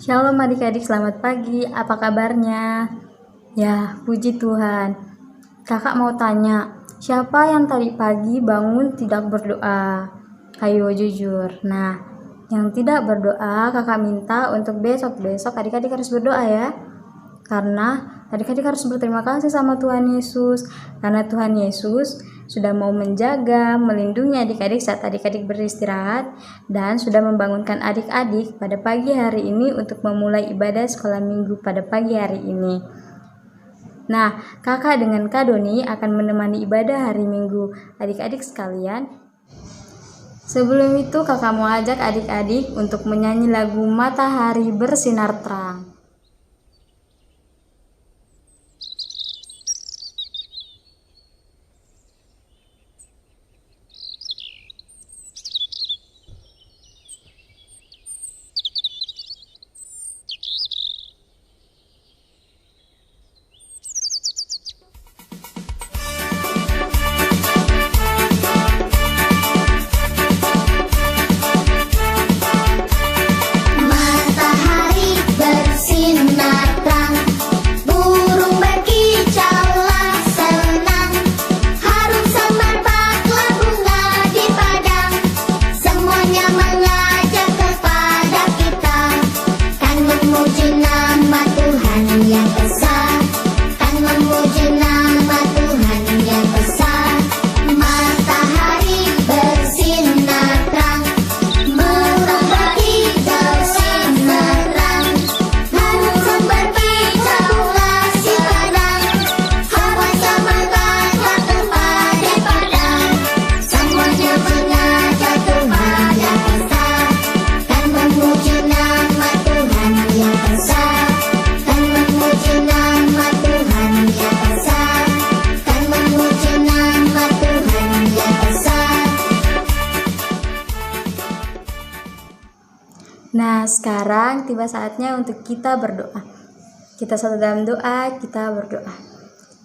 Shalom adik-adik, selamat pagi. Apa kabarnya? Ya, puji Tuhan. Kakak mau tanya, siapa yang tadi pagi bangun tidak berdoa? Ayo jujur. Nah, yang tidak berdoa kakak minta untuk besok-besok adik-adik harus berdoa ya. Karena adik-adik harus berterima kasih sama Tuhan Yesus. Karena Tuhan Yesus sudah mau menjaga, melindungi adik-adik saat adik-adik beristirahat dan sudah membangunkan adik-adik pada pagi hari ini untuk memulai ibadah sekolah minggu pada pagi hari ini. Nah, kakak dengan Kak Doni akan menemani ibadah hari Minggu adik-adik sekalian. Sebelum itu kakak mau ajak adik-adik untuk menyanyi lagu Matahari Bersinar Terang. Matahari bersinar terang, burung berkicaulah senang, harum semerbaklah bunga di padang, semuanya mengajak kepada kita, kan memuji nama Tuhan yang besar, kan memuji nama Tuhan yang besar. Matahari bersinar terang, burung berkicau sinerang, harum berkicaulah si padang, hawa semerbaklah kepada padang, semuanya mengajak Tuhan yang besar, kan memuji nama Tuhan yang besar, kan memuji nama Tuhan yang besar, kan memuji nama Tuhan yang besar. Nah, sekarang tiba saatnya untuk kita berdoa. Kita satu dalam doa, kita berdoa.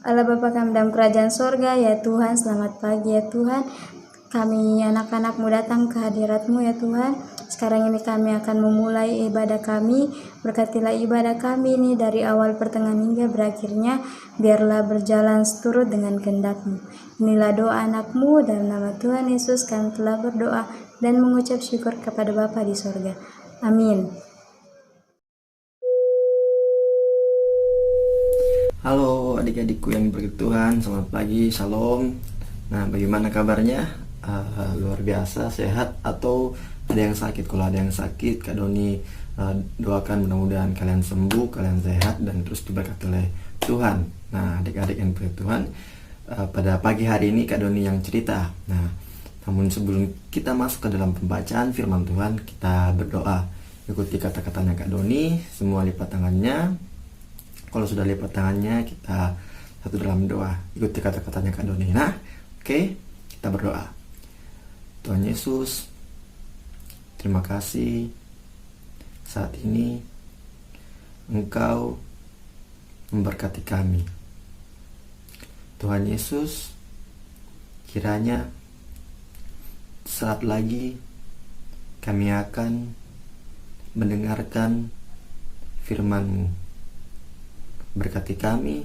Allah Bapa kami dalam kerajaan sorga, ya Tuhan, selamat pagi ya Tuhan. Kami anak-anakmu datang ke hadirat-Mu ya Tuhan. Sekarang ini kami akan memulai ibadah kami. Berkatilah ibadah kami ini dari awal pertengahan hingga berakhirnya. Biarlah berjalan seturut dengan kehendak-Mu. Inilah doa anak-Mu, dalam nama Tuhan Yesus kami telah berdoa dan mengucap syukur kepada Bapa di sorga. Amin. Halo adik-adikku yang diberkati Tuhan, selamat pagi, shalom. Nah, bagaimana kabarnya? Luar biasa, sehat atau ada yang sakit? Kalau ada yang sakit, Kak Doni doakan mudah-mudahan kalian sembuh, kalian sehat dan terus diberkati oleh Tuhan. Nah, adik-adik yang diberkati Tuhan, pada pagi hari ini Kak Doni yang cerita. Nah, namun sebelum kita masuk ke dalam pembacaan firman Tuhan, kita berdoa. Ikuti kata-katanya Kak Doni, semua lipat tangannya. Kalau sudah lipat tangannya, kita satu dalam doa. Ikuti kata-katanya Kak Doni. Nah, oke, kita berdoa. Tuhan Yesus, terima kasih saat ini Engkau memberkati kami. Tuhan Yesus, kiranya saat lagi kami akan mendengarkan firman-Mu. Berkati kami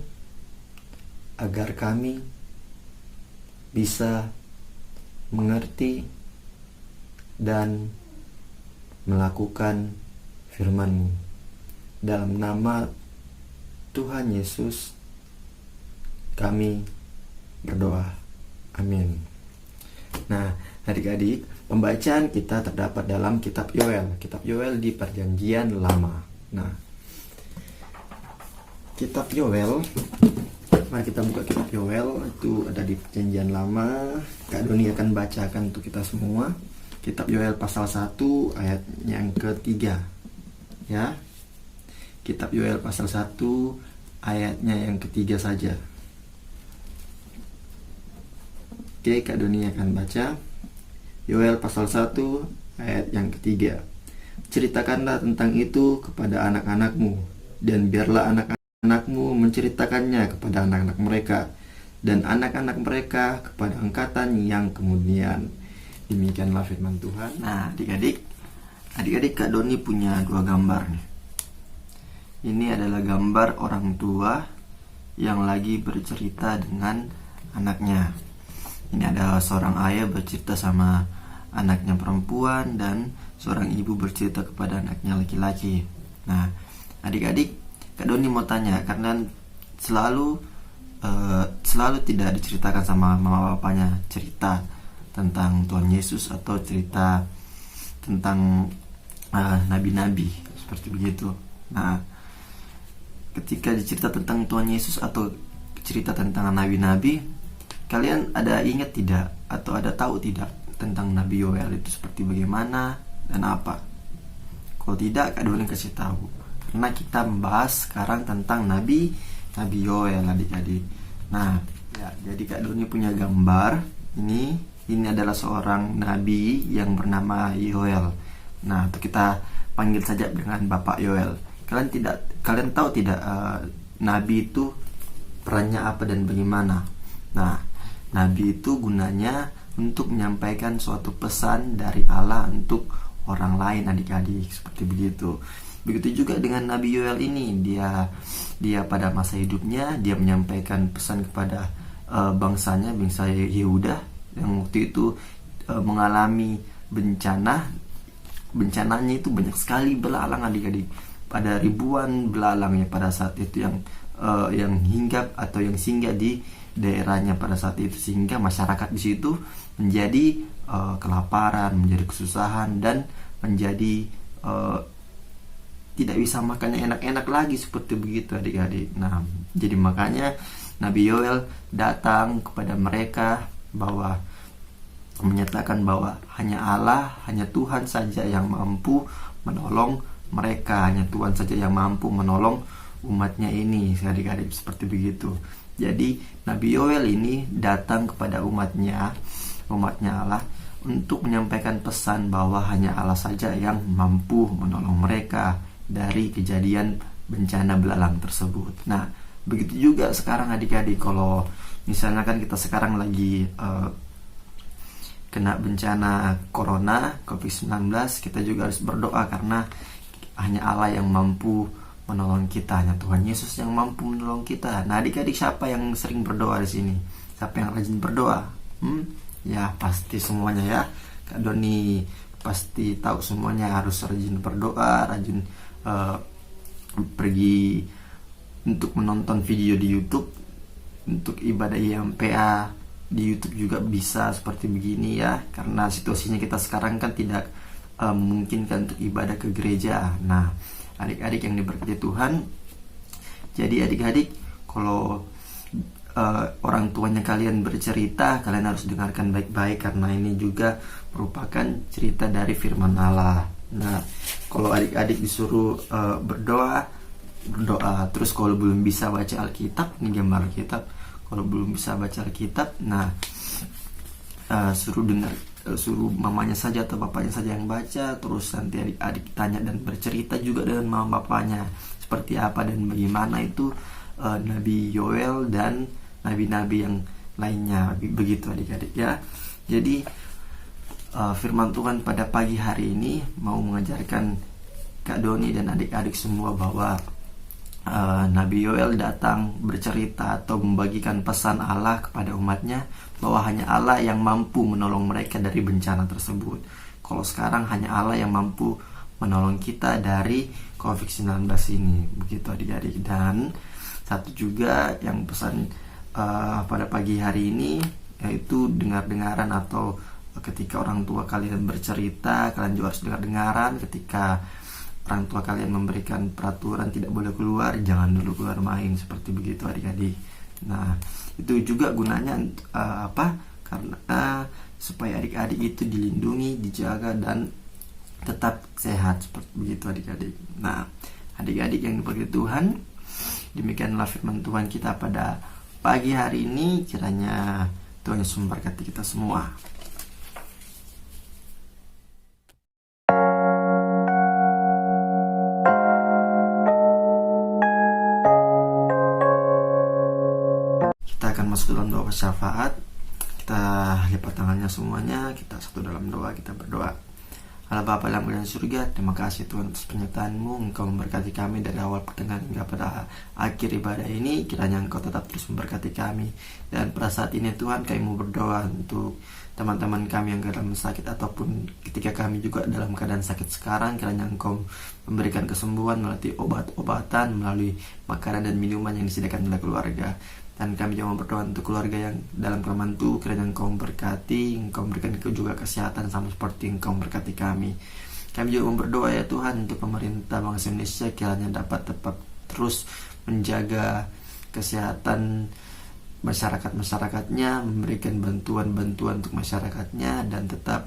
agar kami bisa mengerti dan melakukan firman-Mu. Dalam nama Tuhan Yesus kami berdoa. Amin. Nah, adik-adik, pembacaan kita terdapat dalam kitab Yoel. Kitab Yoel di Perjanjian Lama. Nah, kitab Yoel, mari kita buka kitab Yoel. Itu ada di Perjanjian Lama. Kak Doni akan bacakan untuk kita semua. Kitab Yoel pasal 1 ayat yang ketiga. Ya. Kitab Yoel pasal 1 ayatnya yang ketiga saja. Oke, Kak Doni akan baca Yoel pasal 1 ayat yang ketiga. Ceritakanlah tentang itu kepada anak-anakmu, dan biarlah anak-anakmu menceritakannya kepada anak-anak mereka, dan anak-anak mereka kepada angkatan yang kemudian. Demikianlah firman Tuhan. Nah, adik-adik Kak Doni punya dua gambar nih. ini adalah gambar orang tua yang lagi bercerita dengan anaknya. Ini adalah seorang ayah bercerita sama anaknya perempuan dan seorang ibu bercerita kepada anaknya laki-laki. Nah, adik-adik, Kak Doni mau tanya, karena selalu tidak diceritakan sama mama bapaknya cerita tentang Tuhan Yesus atau cerita tentang nabi-nabi seperti begitu. Nah, ketika dicerita tentang Tuhan Yesus atau cerita tentang nabi-nabi, kalian ada ingat tidak atau ada tahu tidak tentang Nabi Yoel itu seperti bagaimana dan apa? Kalau tidak, Kak Doni kasih tahu. Karena kita membahas sekarang tentang Nabi Yoel, adik-adik. Nah, ya, jadi Kak Doni punya gambar. Ini adalah seorang nabi yang bernama Yoel. Nah, itu kita panggil saja dengan Bapak Yoel. Kalian tahu tidak nabi itu perannya apa dan bagaimana? Nah, nabi itu gunanya untuk menyampaikan suatu pesan dari Allah untuk orang lain, adik-adik, seperti begitu. Begitu juga dengan Nabi Yoel ini, dia pada masa hidupnya dia menyampaikan pesan kepada bangsa Yehuda yang waktu itu mengalami bencananya itu banyak sekali belalang, adik-adik. Pada ribuan belalangnya pada saat itu yang hinggap atau yang singgah di daerahnya pada saat itu, sehingga masyarakat di situ menjadi kelaparan, menjadi kesusahan, dan menjadi tidak bisa makannya enak-enak lagi seperti begitu, adik-adik. Nah, jadi makanya Nabi Yoel datang kepada mereka bahwa menyatakan bahwa hanya Allah, hanya Tuhan saja yang mampu menolong mereka, hanya Tuhan saja yang mampu menolong umatnya ini, adik-adik, seperti begitu. Jadi Nabi Yoel ini datang kepada umatnya Allah untuk menyampaikan pesan bahwa hanya Allah saja yang mampu menolong mereka dari kejadian bencana belalang tersebut. Nah, begitu juga sekarang, adik-adik, kalau misalnya kan kita sekarang lagi kena bencana corona COVID-19, kita juga harus berdoa karena hanya Allah yang mampu menolong kita, hanya Tuhan Yesus yang mampu menolong kita. Nah, adik-adik, siapa yang sering berdoa di sini? Siapa yang rajin berdoa? Ya, pasti semuanya ya. Kak Doni pasti tahu semuanya harus rajin berdoa, rajin pergi untuk menonton video di YouTube, untuk ibadah IMPA di YouTube juga bisa seperti begini ya, karena situasinya kita sekarang kan tidak memungkinkan untuk ibadah ke gereja. Nah, adik-adik yang diberkati Tuhan, jadi adik-adik, kalau orang tuanya kalian bercerita, kalian harus dengarkan baik-baik karena ini juga merupakan cerita dari firman Allah. Nah, kalau adik-adik disuruh berdoa, terus kalau belum bisa baca Alkitab, ini gambar Alkitab, kalau belum bisa baca Alkitab, nah suruh mamanya saja atau bapaknya saja yang baca, terus nanti adik-adik tanya dan bercerita juga dengan mama bapaknya seperti apa dan bagaimana itu Nabi Yoel dan nabi-nabi yang lainnya, begitu adik-adik ya. Jadi firman Tuhan pada pagi hari ini mau mengajarkan Kak Doni dan adik-adik semua bahwa Nabi Yoel datang bercerita atau membagikan pesan Allah kepada umatnya bahwa hanya Allah yang mampu menolong mereka dari bencana tersebut. Kalau sekarang hanya Allah yang mampu menolong kita dari COVID-19 ini, begitu adik-adik. Dan satu juga yang pesan pada pagi hari ini, yaitu dengar-dengaran atau ketika orang tua kalian bercerita, kalian juga harus dengar-dengaran. Ketika orang tua kalian memberikan peraturan tidak boleh keluar, jangan dulu keluar main, seperti begitu adik-adik. Nah, itu juga gunanya karena supaya adik-adik itu dilindungi, dijaga, dan tetap sehat, seperti begitu adik-adik. Nah, adik-adik yang diberkati Tuhan, demikianlah firman Tuhan kita pada pagi hari ini. Kiranya Tuhan Yesus memberkati kita semua. Kita akan masuk dalam doa syafaat. Kita lipat tangannya semuanya, kita satu dalam doa, kita berdoa. Allah Bapa dalam kerajaan surga, terima kasih Tuhan atas penyertaan-Mu. Engkau memberkati kami dari awal pertengahan hingga pada akhir ibadah ini. Kiranya Engkau tetap terus memberkati kami. Dan pada saat ini Tuhan, kami mau berdoa untuk teman-teman kami yang dalam sakit ataupun ketika kami juga dalam keadaan sakit sekarang. Kiranya Engkau memberikan kesembuhan melalui obat-obatan, melalui makanan dan minuman yang disediakan oleh keluarga. Dan kami juga mau berdoa untuk keluarga yang dalam kelemahan itu. Kiranya Engkau memberkati, Engkau memberikan juga kesehatan sama seperti Engkau memberkati kami. Kami juga mau berdoa ya Tuhan untuk pemerintah bangsa Indonesia, kiranya dapat tetap terus menjaga kesehatan masyarakat-masyarakatnya, memberikan bantuan-bantuan untuk masyarakatnya, dan tetap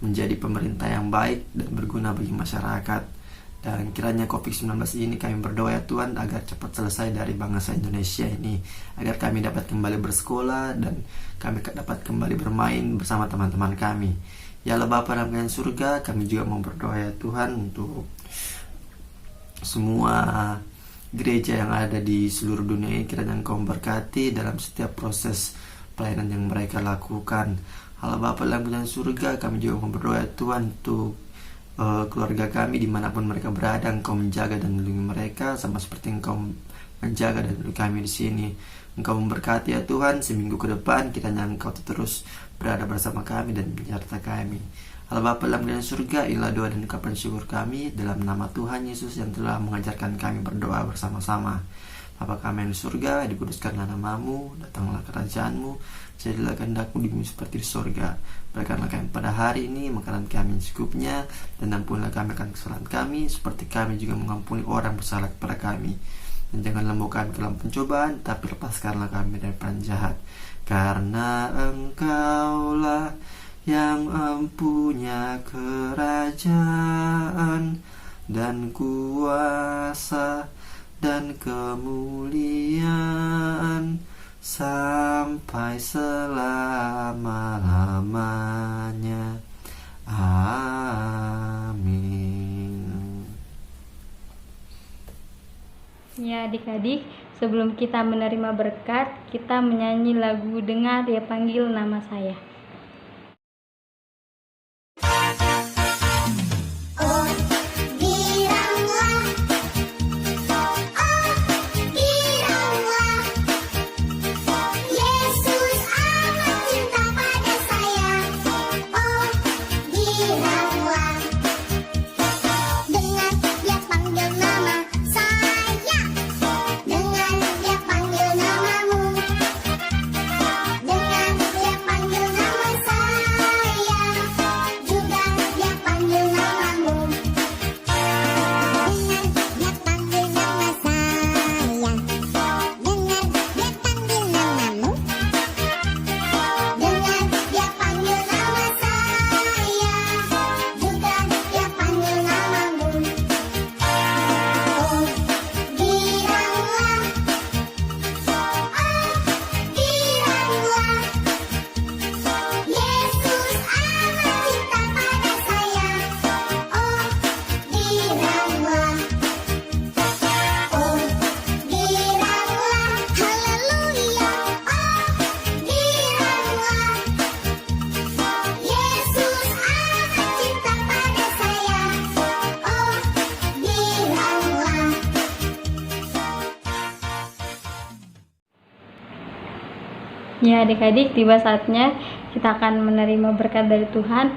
menjadi pemerintah yang baik dan berguna bagi masyarakat. Dan kiranya COVID-19 ini kami berdoa ya Tuhan agar cepat selesai dari bangsa Indonesia ini, agar kami dapat kembali bersekolah dan kami dapat kembali bermain bersama teman-teman kami. Ya Allah Bapa dalam kerajaan surga, kami juga mau berdoa ya Tuhan untuk semua gereja yang ada di seluruh dunia ini. Kiranya Engkau memberkati dalam setiap proses pelayanan yang mereka lakukan. Allah Bapa dalam kerajaan surga, kami juga mau berdoa ya Tuhan untuk keluarga kami dimanapun mereka berada. Engkau menjaga dan melindungi mereka sama seperti Engkau menjaga dan melindungi kami di sini. Engkau memberkati ya Tuhan, seminggu ke depan kiranya Engkau terus berada bersama kami dan menyertai kami. Allah Bapa dalam kerajaan surga, inilah doa dan ucapan syukur kami dalam nama Tuhan Yesus yang telah mengajarkan kami berdoa bersama-sama. Bapa kami yang di surga, dikuduskanlah nama-Mu, datanglah kerajaan-Mu, jadilah kehendak-Mu di bumi seperti di surga. Berikanlah kami pada hari ini makanan kami secukupnya, dan ampunilah kami akan kesalahan kami, seperti kami juga mengampuni orang bersalah kepada kami. Dan janganlah membawa kami ke dalam pencobaan, tapi lepaskanlah kami dari jahat. Karena Engkaulah yang mempunyai kerajaan dan kuasa dan kemuliaan sampai selama-lamanya. Amin. Ya adik-adik, sebelum kita menerima berkat, kita menyanyi lagu Dengar Dia Panggil Nama Saya. Ya adik-adik, tiba saatnya kita akan menerima berkat dari Tuhan.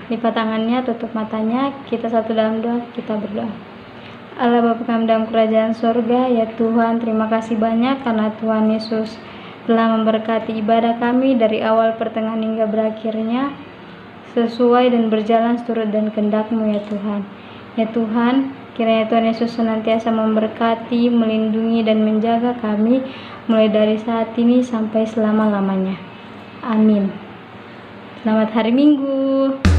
Lipat tangannya, tutup matanya, kita satu dalam doa, kita berdoa. Allah Bapa kami dalam kerajaan surga, ya Tuhan, terima kasih banyak karena Tuhan Yesus telah memberkati ibadah kami dari awal pertengahan hingga berakhirnya, sesuai dan berjalan seturut dan kehendak-Mu ya Tuhan. Ya Tuhan, kiranya Tuhan Yesus senantiasa memberkati, melindungi dan menjaga kami mulai dari saat ini sampai selama-lamanya. Amin. Selamat hari Minggu.